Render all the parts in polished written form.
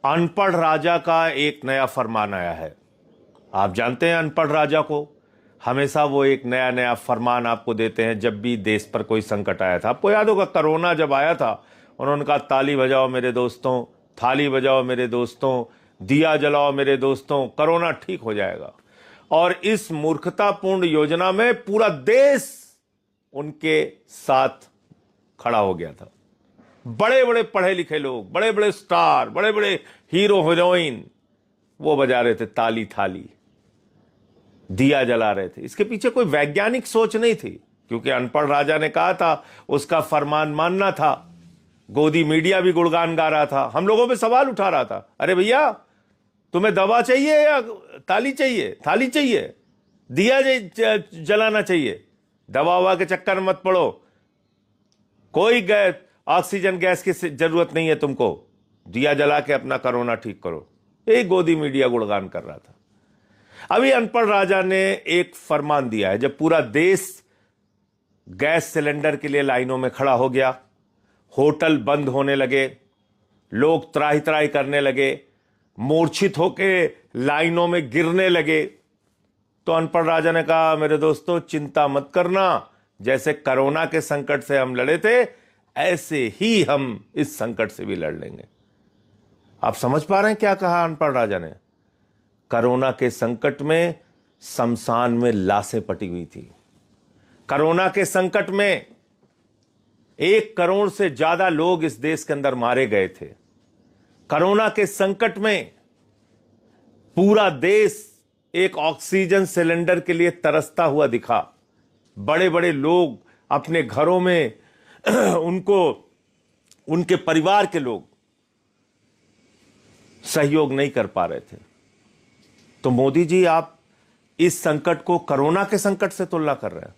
अनपढ़ राजा का एक नया फरमान आया है। आप जानते हैं अनपढ़ राजा को, हमेशा वो एक नया नया फरमान आपको देते हैं जब भी देश पर कोई संकट आया था। आपको याद होगा कोरोना जब आया था, उन्होंने कहा ताली बजाओ मेरे दोस्तों, थाली बजाओ मेरे दोस्तों, दिया जलाओ मेरे दोस्तों, कोरोना ठीक हो जाएगा। और इस मूर्खतापूर्ण योजना में पूरा देश उनके साथ खड़ा हो गया था। बड़े बड़े पढ़े लिखे लोग, बड़े बड़े स्टार, बड़े बड़े हीरो हीरोइन वो बजा रहे थे ताली थाली, दिया जला रहे थे। इसके पीछे कोई वैज्ञानिक सोच नहीं थी, क्योंकि अनपढ़ राजा ने कहा था, उसका फरमान मानना था। गोदी मीडिया भी गुणगान गा रहा था, हम लोगों पे सवाल उठा रहा था, अरे भैया तुम्हें दवा चाहिए या ताली चाहिए, थाली चाहिए, दिया जलाना चाहिए, दवा ववा के चक्कर में मत पड़ो, कोई ऑक्सीजन गैस की जरूरत नहीं है तुमको, दिया जला के अपना कोरोना ठीक करो। एक गोदी मीडिया गुणगान कर रहा था। अभी अनपढ़ राजा ने एक फरमान दिया है, जब पूरा देश गैस सिलेंडर के लिए लाइनों में खड़ा हो गया, होटल बंद होने लगे, लोग त्राही त्राही करने लगे, मूर्छित होके लाइनों में गिरने लगे, तो अनपढ़ राजा ने कहा मेरे दोस्तों चिंता मत करना, जैसे कोरोना के संकट से हम लड़े थे ऐसे ही हम इस संकट से भी लड़ लेंगे। आप समझ पा रहे हैं क्या कहा अनपढ़ राजा ने? कोरोना के संकट में शमशान में लाशें पटी हुई थी। कोरोना के संकट में 1 करोड़ से ज्यादा लोग इस देश के अंदर मारे गए थे। कोरोना के संकट में पूरा देश एक ऑक्सीजन सिलेंडर के लिए तरसता हुआ दिखा। बड़े बड़े लोग अपने घरों में उनको, उनके परिवार के लोग सहयोग नहीं कर पा रहे थे। तो मोदी जी आप इस संकट को कोरोना के संकट से तुलना कर रहे हैं,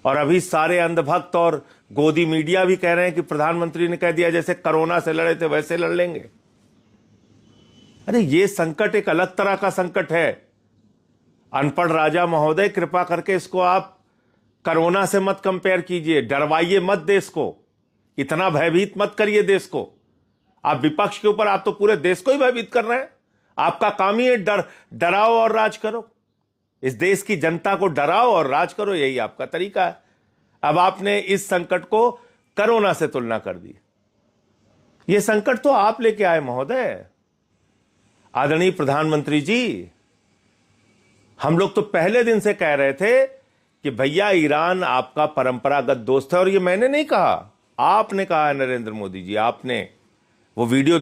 और अभी सारे अंधभक्त और गोदी मीडिया भी कह रहे हैं कि प्रधानमंत्री ने कह दिया जैसे कोरोना से लड़े थे वैसे लड़ लेंगे। अरे ये संकट एक अलग तरह का संकट है। अनपढ़ राजा महोदय कृपा करके इसको आप कोरोना से मत कंपेयर कीजिए, डरवाइए मत देश को, इतना भयभीत मत करिए देश को। आप विपक्ष के ऊपर, आप तो पूरे देश को ही भयभीत कर रहे हैं। आपका काम ही है डराओ और राज करो, इस देश की जनता को डराओ और राज करो, यही आपका तरीका है। अब आपने इस संकट को कोरोना से तुलना कर दी। यह संकट तो आप लेके आए महोदय। आदरणीय प्रधानमंत्री जी, हम लोग तो पहले दिन से कह रहे थे कि भैया ईरान आपका परंपरागत दोस्त है, और ये मैंने नहीं कहा, आपने कहा है नरेंद्र मोदी जी, आपने वो वीडियो